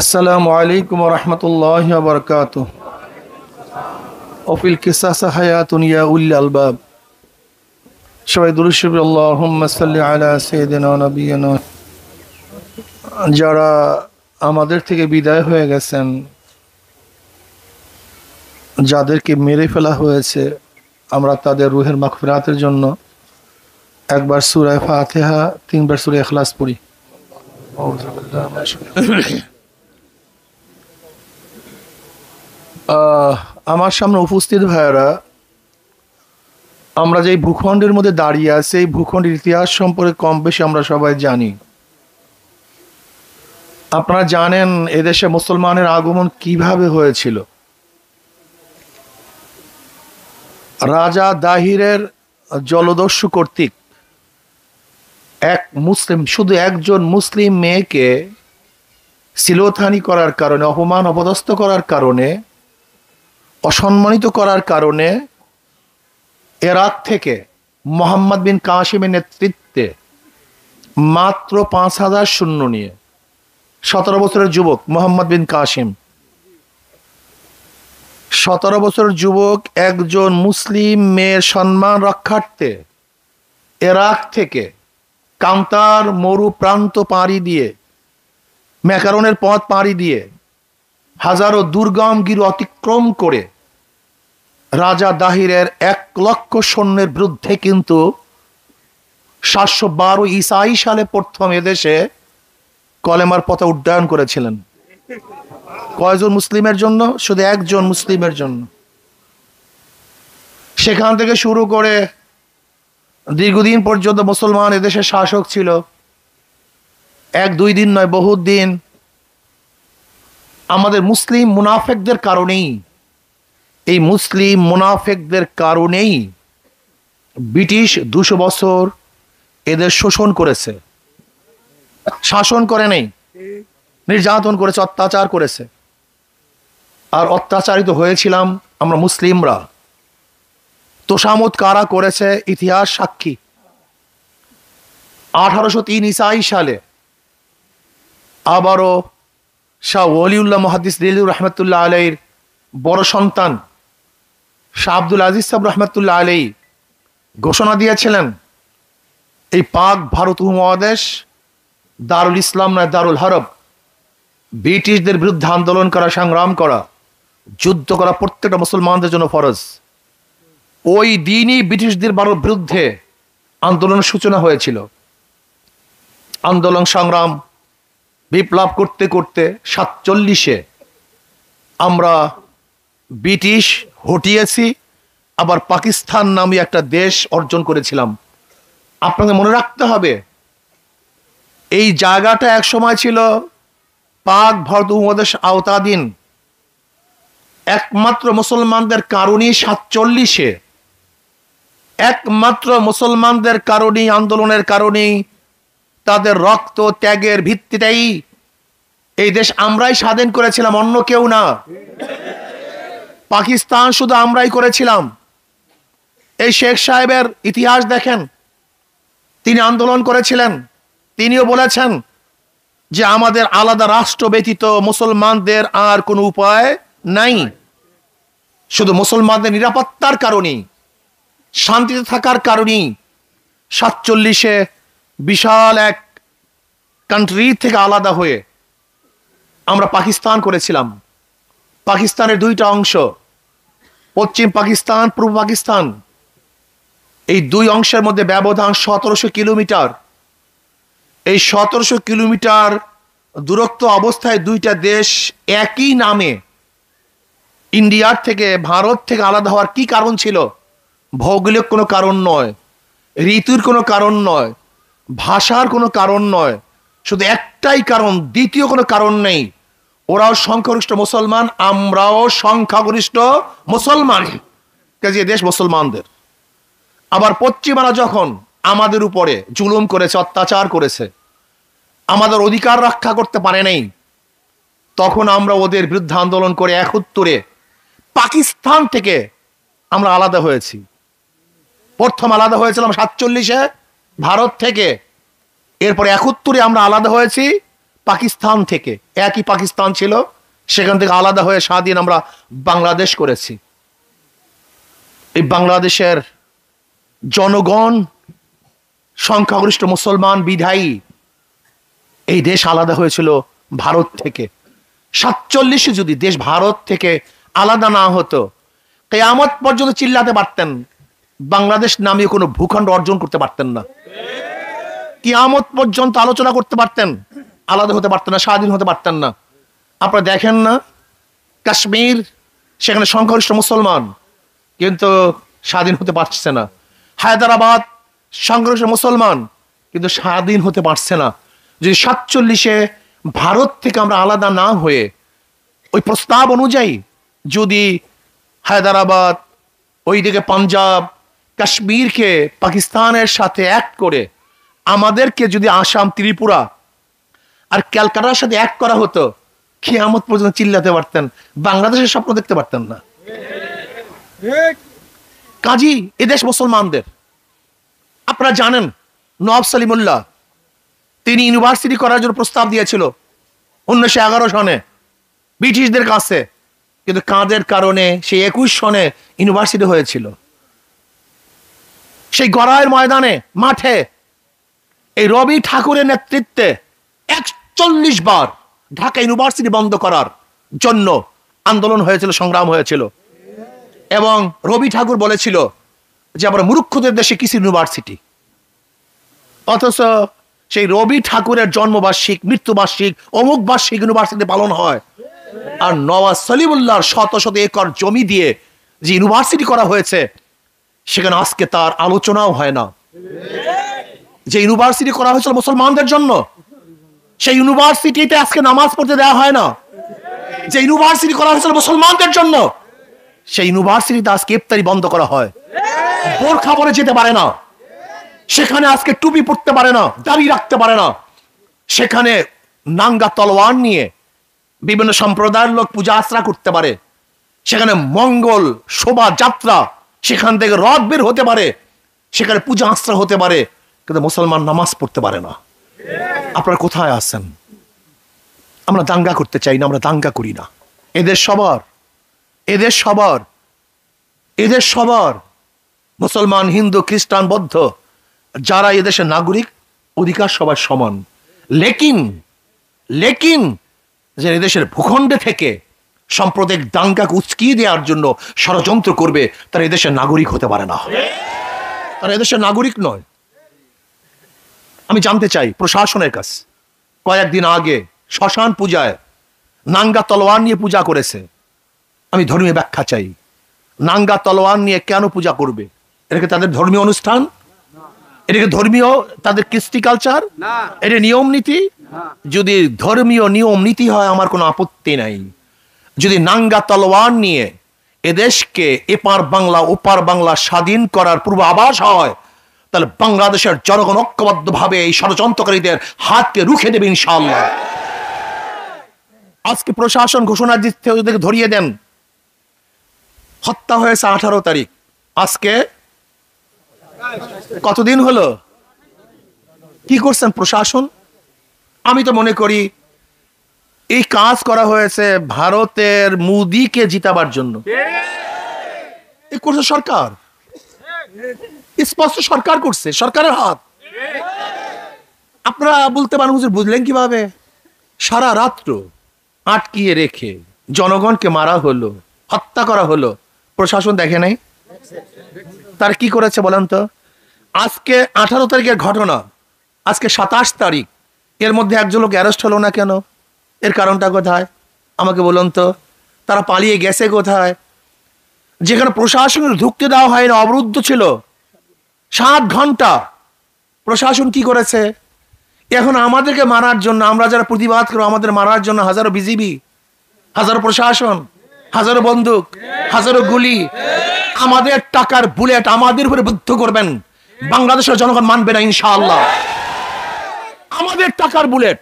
আসসালামু আলাইকুম ওয়া রাহমাতুল্লাহি ওয়া বারাকাতুহু। ওফিল কিসাস হায়াতুন ইয়া উলিল আলবাব। সবাই দুরূদ শরীফ আল্লাহুম্মা সাল্লি আলা সাইয়্যিদিনা ওয়া নাবিয়িনা। যারা আমাদের থেকে বিদায় হয়ে গেছেন, যাদেরকে মেরে ফেলা হয়েছে, আমরা তাদের রুহের মাগফিরাতের জন্য একবার সূরা ফাতিহা, তিনবার সূরা ইখলাস পড়ি। আমার সামনে উপস্থিত ভাইয়েরা, আমরা যে ভূখণ্ডের মধ্যে দাঁড়িয়ে আছি, এই ভূখণ্ডের ইতিহাস সম্পর্কে কম বেশি আমরা সবাই জানি। আপনারা জানেন এদেশে মুসলমানের আগমন কিভাবে হয়েছিল। রাজা দাহিরের জলদস্যু কর্তৃক এক মুসলিম, শুধু একজন মুসলিম মেয়েকে শিলথানি করার কারণে, অপমান অপদস্থ করার কারণে, অসম্মানিত করার কারণে ইরাক থেকে মোহাম্মদ বিন কাসিমের নেতৃত্বে মাত্র ৫,০০০ সৈন্য নিয়ে ১৭ বছরের যুবক মোহাম্মদ বিন কাসিম, ১৭ বছরের যুবক একজন মুসলিম মেয়ের সম্মান রক্ষার্থে ইরাক থেকে কান্তার মরু প্রান্ত পাড়ি দিয়ে, ম্যাকারনের পথ পাড়ি দিয়ে, হাজারো দুর্গম গিরি অতিক্রম করে রাজা দাহিরের ১,০০,০০০ সৈন্যের বিরুদ্ধে কিন্তু ৭১২ ঈসাই সালে প্রথম এদেশে কলেমার পথে উড্ডয়ন করেছিলেন। কয়জন মুসলিমের জন্য? শুধু একজন মুসলিমের জন্য। সেখান থেকে শুরু করে দীর্ঘদিন পর্যন্ত মুসলমান এদেশের শাসক ছিল। ১-২ দিন নয়, বহুত দিন। আমাদের মুসলিম মুনাফেকদের কারণেই, এই মুসলিম মুনাফেকদের কারণেই ব্রিটিশ ২০০ বছর এদের শোষণ করেছে, শাসন করে নেই, নির্যাতন করেছে, অত্যাচার করেছে। আর অত্যাচারিত হয়েছিলাম আমরা মুসলিমরা। তোষামত কারা করেছে ইতিহাস সাক্ষী। ১৮০৩ ঈসাই সালে আবারও শাহ ওলিউল্লাহ মুহাদ্দিস দিলুর রহমতুল্লাহ আলাইহির বড় সন্তান শাহ আব্দুল আজিজ সাহেব রহমতুল্লাহ আলাইহি ঘোষণা দিয়েছিলেন, এই পাক ভারত উপমহাদেশ দারুল ইসলাম নয়, দারুল হরব। ব্রিটিশদের বিরুদ্ধে আন্দোলন করা, সংগ্রাম করা, যুদ্ধ করা প্রত্যেকটা মুসলমানদের জন্য ফরজ। ওই দিনই ব্রিটিশদের বিরুদ্ধে আন্দোলনের সূচনা হয়েছিল। আন্দোলন সংগ্রাম বিপ্লব করতে করতে ৪৭-এ আমরা ব্রিটিশ হটিয়েছি, আবার পাকিস্তান নামে একটা দেশ অর্জন করেছিলাম। আপনাকে মনে রাখতে হবে, এই জায়গাটা এক সময় ছিল পাক ভারত উপমহাদেশ আওতাধীন। একমাত্র মুসলমানদের কারণেই ৪৭-এ, একমাত্র মুসলমানদের কারণেই, আন্দোলনের কারণেই, তাদের রক্ত ত্যাগের ভিত্তিতেই এই দেশ আমরাই স্বাধীন করেছিলাম, অন্য কেউ না। পাকিস্তান শুধু আমরাই করেছিলাম। এই শেখ সাহেবের ইতিহাস দেখেন, তিনি আন্দোলন করেছিলেন। তিনিও বলেছেন যে আমাদের আলাদা রাষ্ট্র ব্যতীত মুসলমানদের আর কোনো উপায় নাই। শুধু মুসলমানদের নিরাপত্তার কারণেই, শান্তিতে থাকার কারণেই ৪৭-এ বিশাল এক কান্ট্রি থেকে আলাদা হয়ে আমরা পাকিস্তান করেছিলাম। পাকিস্তানের ২টা অংশ, পশ্চিম পাকিস্তান, পূর্ব পাকিস্তান। এই ২ অংশের মধ্যে ব্যবধান ১৭০০ কিলোমিটার। এই ১৭০০ কিলোমিটার দূরত্ব অবস্থায় ২টা দেশ একই নামে ইন্ডিয়ার থেকে, ভারত থেকে আলাদা হওয়ার কি কারণ ছিল? ভৌগোলিক কোনো কারণ নয়, ঋতুর কোনো কারণ নয়, ভাষার কোনো কারণ নয়, শুধু একটাই কারণ, দ্বিতীয় কোনো কারণ নেই। ওরাও সংখ্যাগরিষ্ঠ মুসলমান, আমরাও সংখ্যাগরিষ্ঠ মুসলমান, কাজে দেশ মুসলমানদের। আবার পশ্চিমারা যখন আমাদের উপরে জুলুম করেছে, অত্যাচার করেছে, আমাদের অধিকার রক্ষা করতে পারে নাই, তখন আমরা ওদের বিরুদ্ধে আন্দোলন করে ৭১-এ পাকিস্তান থেকে আমরা আলাদা হয়েছি। প্রথম আলাদা হয়েছিলাম ৪৭-এ ভারত থেকে, এরপর ৭১-এ আমরা আলাদা হয়েছি পাকিস্তান থেকে, একই পাকিস্তান ছিল, সেখান থেকে আলাদা হয়ে স্বাধীন আমরা বাংলাদেশ করেছি। এই বাংলাদেশের জনগণ সংখ্যাগরিষ্ঠ মুসলমান বিধায়ী এই দেশ আলাদা হয়েছিল ভারত থেকে। 47 যদি দেশ ভারত থেকে আলাদা না হতো, কিয়ামত পর্যন্ত চিল্লাতে পারতেন, বাংলাদেশ নামে কোনো ভূখণ্ড অর্জন করতে পারতেন না। কিয়ামত পর্যন্ত আলোচনা করতে পারতেন, আলাদা হতে পারতেন না, স্বাধীন হতে পারতেন না। আপনারা দেখেন না, কাশ্মীর, সেখানে সংখ্যাগরিষ্ঠ মুসলমান, কিন্তু স্বাধীন হতে পারছে না। হায়দ্রাবাদ সংখ্যাগরিষ্ঠ মুসলমান, কিন্তু স্বাধীন হতে পারছে না। যদি 47-এ ভারত থেকে আমরা আলাদা না হয়ে ওই প্রস্তাব অনুযায়ী যদি হায়দ্রাবাদ, ওইদিকে পাঞ্জাব, কাশ্মীরকে পাকিস্তানের সাথে এক করে আমাদেরকে যদি আসাম, ত্রিপুরা আর ক্যালকাটার সাথে এক করা হতো, কিয়ামত পর্যন্ত চিল্লাতে পারতেন, বাংলাদেশের স্বপ্ন দেখতে পারতেন না। কাজী এদেশ মুসলমানদের। আপনারা জানেন নওয়াব সলিমুল্লাহ, তিনি ইউনিভার্সিটি করার জন্য প্রস্তাব দিয়েছিল 1911 সনে ব্রিটিশদের কাছে, কিন্তু কাঁধের কারণে সেই 21 সনে ইউনিভার্সিটি হয়েছিল। সেই গড়াইয়ের ময়দানে, মাঠে এই রবি ঠাকুরের নেতৃত্বে 41 বার ঢাকা ইউনিভার্সিটি বন্ধ করার জন্য আন্দোলন হয়েছিল, সংগ্রাম হয়েছিল। এবং রবি ঠাকুর বলেছিল যে আমরা মূর্খদের দেশে কিস ইউনিভার্সিটি। অথচ সেই রবি ঠাকুরের জন্মবার্ষিক, মৃত্যুবার্ষিক, অমুক বার্ষিক ইউনিভার্সিটি পালন হয়। আর নওয়াব সলিমুল্লাহর শত শত একর জমি দিয়ে যে ইউনিভার্সিটি করা হয়েছে, সেখানে আজকে তার আলোচনাও হয় না। যে ইউনিভার্সিটি করা হয়েছিল মুসলমানদের জন্য, সেই ইউনিভার্সিটিতে আজকে নামাজ পড়তে দেওয়া হয় না। যে ইউনিভার্সিটি করা হয়েছিল মুসলমানদের জন্য, সেই ইউনিভার্সিটিতে আজকে ইফতারি বন্ধ করা হয়। বোরখা পরে যেতে পারে না সেখানে, আজকে টুপি পরতে পারে না, দাড়ি রাখতে পারে না সেখানে। নাঙ্গা তলোয়ার নিয়ে বিভিন্ন সম্প্রদায়ের লোক পূজা আশ্রা করতে পারে সেখানে। মঙ্গল শোভাযাত্রা, সেখান থেকে রথ বের হতে পারে, সেখানে পূজা আশ্রা হতে পারে, কিন্তু মুসলমান নামাজ পড়তে পারে না। আপনারা কোথায় আছেন? আমরা দাঙ্গা করতে চাই না, আমরা দাঙ্গা করি না। এদের সবার, এদের সবার, এদের সবার, মুসলমান, হিন্দু, খ্রিস্টান, বৌদ্ধ, যারা এদেশের নাগরিক, অধিকার সবার সমান। লেকিন যে এদেশের ভূখণ্ডে থেকে সাম্প্রদায়িক দাঙ্গাকে উস্কিয়ে দেওয়ার জন্য ষড়যন্ত্র করবে, তারা এদেশের নাগরিক হতে পারে না, তারা এদেশের নাগরিক নয়। আমি জানতে চাই প্রশাসনের কাছে, কয়েকদিন আগে শ্মশান পূজায় নাঙ্গা তলোয়ার নিয়ে পূজা করেছে। আমি ধর্মীয় ব্যাখ্যা চাই। নাঙ্গা তলোয়ার নিয়ে কেন পূজা করবে? এটাকে তাদের ধর্মীয় অনুষ্ঠান? এটাকে ধর্মীয় তাদের কৃষ্টি কালচার? এটা নিয়ম নীতি? যদি ধর্মীয় নিয়ম নীতি হয় আমার কোনো আপত্তি নাই। যদি নাঙ্গা তলোয়ার নিয়ে এদেশকে এপার বাংলা ওপার বাংলা স্বাধীন করার পূর্বাভাস হয়, তাহলে বাংলাদেশের জনগণ ঐক্যবদ্ধভাবে এই ষড়যন্ত্রকারীদের হাতকে রুখে দেবে ইনশাআল্লাহ। আজকে প্রশাসন ঘোষণা দিচ্ছে ওদেরকে ধরিয়ে দেন। হত্যা হয়েছে 18 তারিখ, আজকে কতদিন হলো? কি করছেন প্রশাসন? আমি তো মনে করি এই কাজ করা হয়েছে ভারতের মোদিকে জিতাবার জন্য। এই করছে সরকার, স্পষ্ট সরকার করছে, সরকারের হাত। আপনারা বলতে পারেন হুজুর বুঝলেন কিভাবে? সারা রাত্র আটকিয়ে রেখে জনগণকে মারা হলো, হত্যা করা হলো, প্রশাসন দেখে নাই? তার কি করেছে বলেন তো? আজকে 18 তারিখের ঘটনা, আজকে 27 তারিখ, এর মধ্যে একজন লোক অ্যারেস্ট হলো না কেন? এর কারণটা কোথায় আমাকে বলুন তো? তারা পালিয়ে গেছে কোথায়? যেখানে প্রশাসনের ঢুকতে দেওয়া হয় না, অবরুদ্ধ ছিল 7 ঘন্টা, প্রশাসন কি করেছে? এখন আমাদেরকে মারার জন্য, আমরা যারা প্রতিবাদ করবো আমাদের মারার জন্য হাজারো বিজিবি, হাজারো প্রশাসন, হাজারো বন্দুক, হাজারো গুলি, আমাদের টাকার বুলেট আমাদের উপরে বুদ্ধ করবেন, বাংলাদেশের জনগণ মানবে না ইনশাআল্লাহ। আমাদের টাকার বুলেট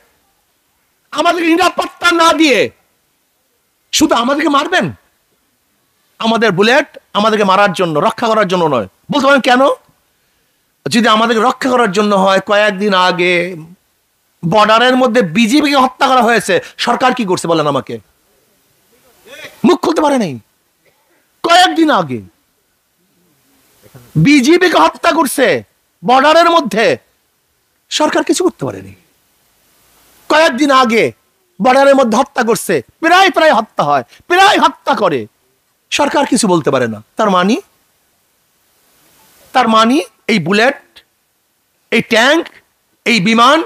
আমাদেরকে নিরাপত্তা না দিয়ে শুধু আমাদেরকে মারবেন। আমাদের বুলেট আমাদেরকে মারার জন্য, রক্ষা করার জন্য নয়। বলতে পারেন কেন? যদি আমাদেরকে রক্ষা করার জন্য হয়, কয়েকদিন আগে বর্ডারের মধ্যে বিজিবিকে হত্যা করা হয়েছে, সরকার কি করছে বলেন আমাকে? মুখ খুলতে পারে নাই। কয়েকদিন আগে বিজিবিকে হত্যা করছে বর্ডারের মধ্যে, সরকার কিছু করতে পারেনি। কয়েকদিন আগে বর্ডারের মধ্যে হত্যা করছে, প্রায় হত্যা হয়, প্রায় হত্যা করে, সরকার কিছু বলতে পারে না। তার মানি এই বুলেট, এই ট্যাঙ্ক, এই বিমান,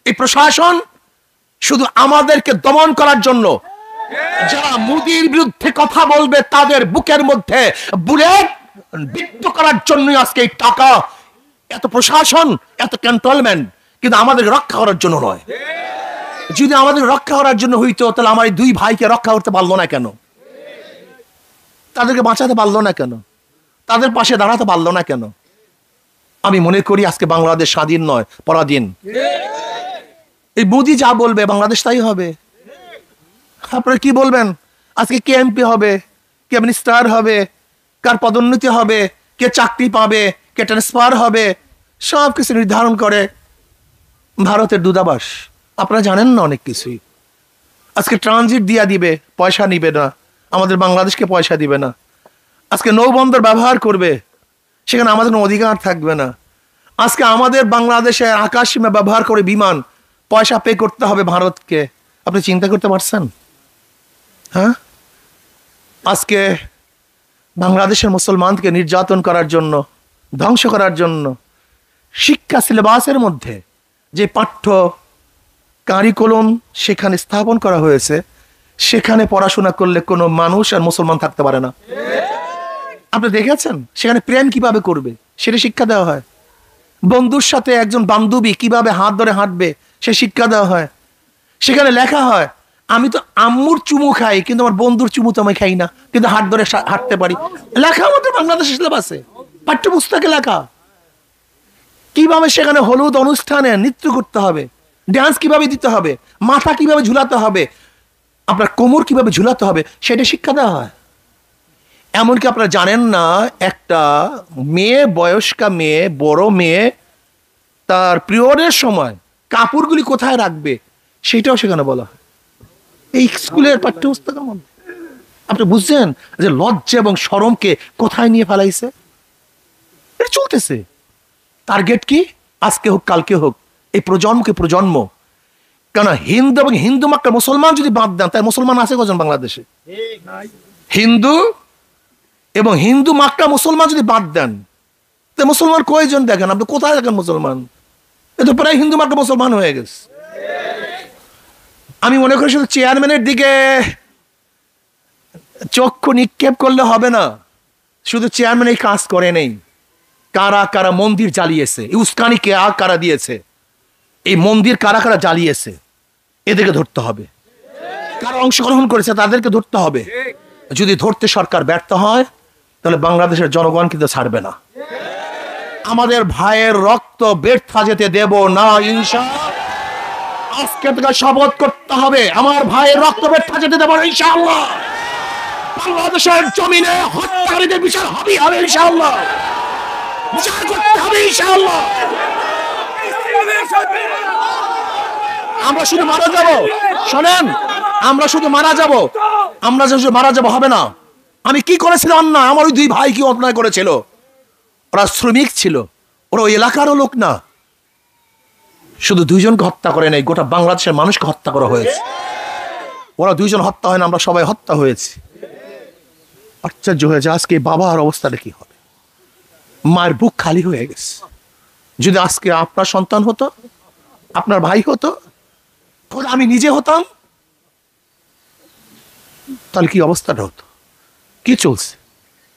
এই প্রশাসন শুধু আমাদেরকে দমন করার জন্য, যারা মোদির বিরুদ্ধে কথা বলবে তাদের বুকের মধ্যে বুলেট বিদ্ধ করার জন্য আজকে এই টাকা, এত প্রশাসন, এত ক্যান্টনমেন্ট, কিন্তু আমাদের রক্ষা করার জন্য নয়। যদি আমাদের রক্ষা করার জন্য হইতো তাহলে আমার এই দুই ভাইকে রক্ষা করতে পারলো না কেন? তাদেরকে বাঁচাতে পারলো না কেন? তাদের পাশে দাঁড়াতে পারলো না কেন? আমি মনে করি আজকে বাংলাদেশ স্বাধীন নয়, পরাধীন। এই মোদি যা বলবে বাংলাদেশ তাই হবে। আপনারা কি বলবেন? আজকে কে এমপি হবে, কে মিনিস্টার হবে, কার পদোন্নতি হবে, কে চাকরি পাবে, কে ট্রান্সফার হবে, সব কিছু নির্ধারণ করে ভারতের দূতাবাস। আপনারা জানেন না অনেক কিছুই। আজকে ট্রানজিট দিয়া দিবে, পয়সা নিবে না, আমাদের বাংলাদেশকে পয়সা দিবে না। আজকে নৌবন্দর ব্যবহার করবে, সেখানে আমাদের কোনো অধিকার থাকবে না। আজকে আমাদের বাংলাদেশে আকাশ সীমা ব্যবহার করে বিমান, পয়সা পে করতে হবে ভারতকে। আপনি চিন্তা করতে পারছেন? হ্যাঁ, আজকে বাংলাদেশের মুসলমানকে নির্যাতন করার জন্য, ধ্বংস করার জন্য শিক্ষা সিলেবাসের মধ্যে যে পাঠ্য কারিকুলাম সেখানে স্থাপন করা হয়েছে, সেখানে পড়াশোনা করলে কোনো মানুষ আর মুসলমান থাকতে পারে না। আপনি দেখেছেন সেখানে প্রেম কিভাবে করবে সেটা শিক্ষা দেওয়া হয়। বন্ধুর সাথে একজন বান্ধবী কিভাবে হাত ধরে হাঁটবে সে শিক্ষা দেওয়া হয়। সেখানে লেখা হয় আমি তো আম্মুর চুমু খাই, কিন্তু আমার বন্ধুর চুমু তো আমি খাই না, কিন্তু হাত ধরে হাঁটতে পারি। লেখা আমাদের বাংলাদেশের সিলেবাসে, পাঠ্যপুস্তকে লেখা। কিভাবে সেখানে হলুদ অনুষ্ঠানে নৃত্য করতে হবে, ডান্স কিভাবে দিতে হবে, মাথা কিভাবে ঝুলাতে হবে, আপনার কোমর কিভাবে ঝুলাতে হবে, সেটা শিক্ষা দেওয়া হয়। এমনকি আপনারা জানেন না, একটা মেয়ে, বয়স্কা মেয়ে, বড় মেয়ে, তার পিরিয়ডের সময় কাপড়গুলি কোথায় রাখবে সেটাও সেখানে বলা হয় এই স্কুলের পাঠ্যপুস্তকের মধ্যে। আপনি বুঝছেন যে লজ্জা এবং শরমকে কোথায় নিয়ে ফেলাইছে? এটা চলতেছে। টার্গেট কি? আজকে হোক কালকে হোক, এই প্রজন্মকে প্রজন্ম। কেন হিন্দু এবং হিন্দু মাক্কা মুসলমান যদি বাদ দেন, তাই মুসলমান আছে কজন বাংলাদেশে? হিন্দু এবং হিন্দু মাক্কা মুসলমান যদি বাদ দেন, তো মুসলমান কয়জন দেখেন? আপনি কোথায় দেখেন মুসলমান? এ তো প্রায় হিন্দু মাক্কা মুসলমান হয়ে গেছে। আমি মনে করি শুধু চেয়ারম্যানের দিকে চক্ষু নিক্ষেপ করলে হবে না। শুধু চেয়ারম্যান এই কাজ করে নেই, কারা কারা মন্দির জ্বালিয়েছে, উস্কানি কে কারা দিয়েছে, এই মন্দির কারা কারা জ্বালিয়েছে এদেরকে ধরতে হবে। কারা অংশগ্রহণ করেছে তাদেরকে ধরতে হবে। যদি ধরতে সরকার ব্যর্থ হয় তাহলে বাংলাদেশের জনগণ কিন্তু ছাড়বে না। আমাদের ভাইয়ের রক্ত ব্যর্থ যেতে দেব না ইনশাআল্লাহ। আজকে থেকে শপথ করতে হবে, আমার ভাইয়ের রক্ত ব্যর্থ যেতে দেব না ইনশাআল্লাহ। বাংলাদেশের জমিনে হত্যাকারীদের বিচার হবে ইনশাআল্লাহ, বিচার করতে হবে ইনশাআল্লাহ। আমরা শুধু মারা যাব, শোনেন, আমরা শুধু মারা যাব, আমরা শুধু মারা যাব হবে না। আমি কি করেছিলাম অন্যায়? আমার ওই দুই ভাই কি অন্যায় করেছিল? ওরা শ্রমিক ছিল, ওরা ওই এলাকারও লোক না। শুধু দুইজনকে হত্যা করে নাই, গোটা বাংলাদেশের মানুষকে হত্যা করা হয়েছে। ওরা দুইজন হত্যা হয় না, আমরা সবাই হত্যা হয়েছি। আশ্চর্য হয়েছে আজকে বাবার অবস্থাটা কি হবে। মায়ের বুক খালি হয়ে গেছে। যদি আজকে আপনার সন্তান হতো, আপনার ভাই হতো, আমি নিজে হতাম, তাহলে কি অবস্থাটা হতো? কি চলছে?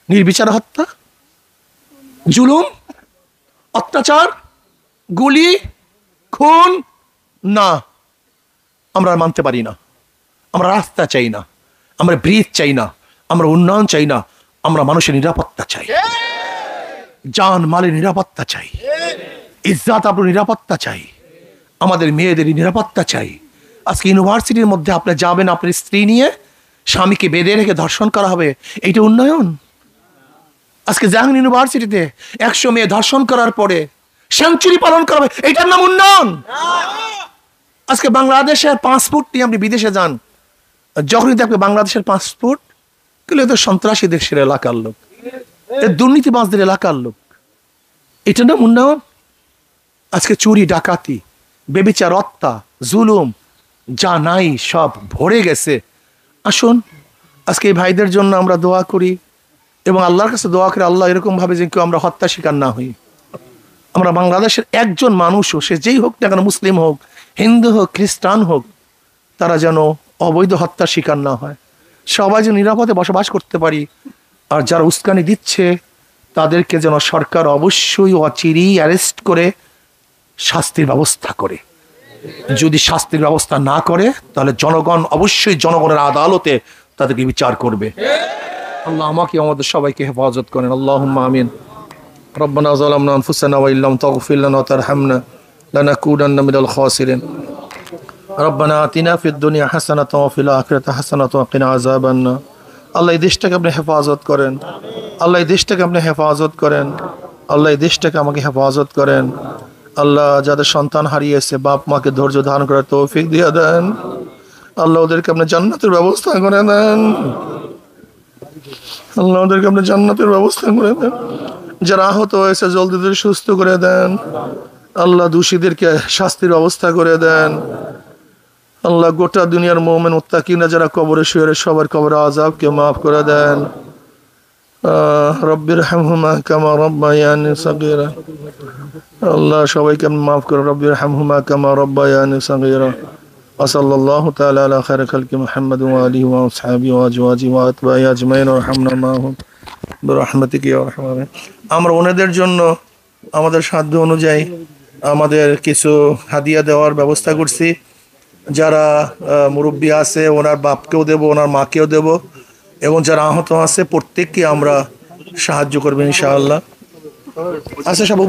নির্বিচার হত্যা, জুলুম, অত্যাচার, গুলি, খুন। না, আমরা মানতে পারি না। আমরা রাস্তা চাই না, আমরা ব্রিজ চাই না, আমরা উন্নয়ন চাই না, আমরা মানুষের নিরাপত্তা চাই, জান মালের নিরাপত্তা চাই, ইজ্জত আপনার নিরাপত্তা চাই, আমাদের মেয়েদের নিরাপত্তা চাই। আজকে ইউনিভার্সিটির মধ্যে আপনি যাবেন, আপনার স্ত্রী নিয়ে স্বামীকে বেঁধে রেখে ধর্ষণ করা হবে, এইটা উন্নয়ন? আজকে জাহাঙ্গীর ইউনিভার্সিটিতে 100 মেয়ে ধর্ষণ করার পরে সেঞ্চুরি পালন করা হবে, এইটার নাম উন্নয়ন? আজকে বাংলাদেশের পাসপোর্ট নিয়ে আপনি বিদেশে যান, যখনই দেখবে বাংলাদেশের পাসপোর্ট, কিন্তু তো সন্ত্রাসী দেশের এলাকার লোক, দুর্নীতিবাজদের এলাকার লোক। এটা না উন্নয়ন? আজকে চুরি ডাকাতি, বেবিচার, হত্যা, জুলুম যা নাই সব ভরে গেছে। আসুন আজকে এই ভাইদের জন্য আমরা দোয়া করি এবং আল্লাহর কাছে দোয়া করি, আল্লাহ এরকম ভাবে যে কেউ আমরা হত্যা শিকার না হই। আমরা বাংলাদেশের একজন মানুষও, সে যেই হোক না কেন, মুসলিম হোক, হিন্দু হোক, খ্রিস্টান হোক, তারা যেন অবৈধ হত্যার শিকার না হয়। সবাই যেন নিরাপদে বসবাস করতে পারি। আর যারা উস্কানি দিচ্ছে তাদেরকে যেন সরকার অবশ্যই অচিরেই অ্যারেস্ট করে শাস্তির ব্যবস্থা করে। যদি শাস্তির ব্যবস্থা না করে তাহলে জনগণ অবশ্যই জনগণের আদালতে তাদেরকে বিচার করবে। আল্লাহ আমাকে আমাদের সবাইকে হেফাজত করেন। আল্লাহুম্মা আমিন। রব্বানা যালামনা আনফুসানা ওয়া ইল্লাম তাগফির লানা ওয়া তারহামনা লানাকুনান্না মিনাল খাসিরিন। রব্বানা আতিনা ফিদ দুনিয়া হাসানাতাও ওয়া ফিল আখিরাতি হাসানাতাও ওয়া কিনা আযাবান নার। আল্লাহ এই দেশটাকে আপনি হেফাজত করেন। আল্লাহ এই দেশটাকে আপনি হেফাজত করেন। আল্লাহ এই দেশটাকে আমাকে হেফাজত করেন। আল্লাহ যাদের সন্তান হারিয়েছে, বাপ মাকে ধৈর্য ধারণ করার তৌফিক দিয়ে দেন। আল্লাহ ওদেরকে আপনি জান্নাতের ব্যবস্থা করে দেন। আল্লাহ ওদেরকে আপনি জান্নাতের ব্যবস্থা করে দেন। যারা আহত হয়েছে জলদি সুস্থ করে দেন। আল্লাহ দোষীদেরকে শাস্তির ব্যবস্থা করে দেন। আল্লাহ গোটা দুনিয়ার মুমিন মুত্তাকিনা যারা কবরে শুয়ে সবার কবরে আযাবকে মাফ করে দেন। রব্বির হামহুমা কামা রব্বায়ানি সাগীরা। আল্লাহ সবাইকে মাফ করে। রব্বির হামহুমা কামা রব্বায়ানি সাগীরা। ওয়া সাল্লাল্লাহু তাআলা আলা খায়রি খালকি মুহাম্মাদ ওয়া আলিহি ওয়া আসহাবিহি ওয়া আজওয়াজিহি ওয়া আতবাহি আজমাইন ওয়ারহামনা মাহুম বিরহমাতিকা ইয়া আরহামার রাহিমিন। আমরা ওনাদের জন্য আমাদের সাধ্য অনুযায়ী আমাদের কিছু হাদিয়া দেওয়ার ব্যবস্থা করছি। যারা মুরব্বী আছে ওনার বাপকেও দেব, ওনার মাকেও দেব, এবং যারা আহত আছে প্রত্যেককে আমরা সাহায্য করবেন ইনশাআল্লাহ। আচ্ছা সব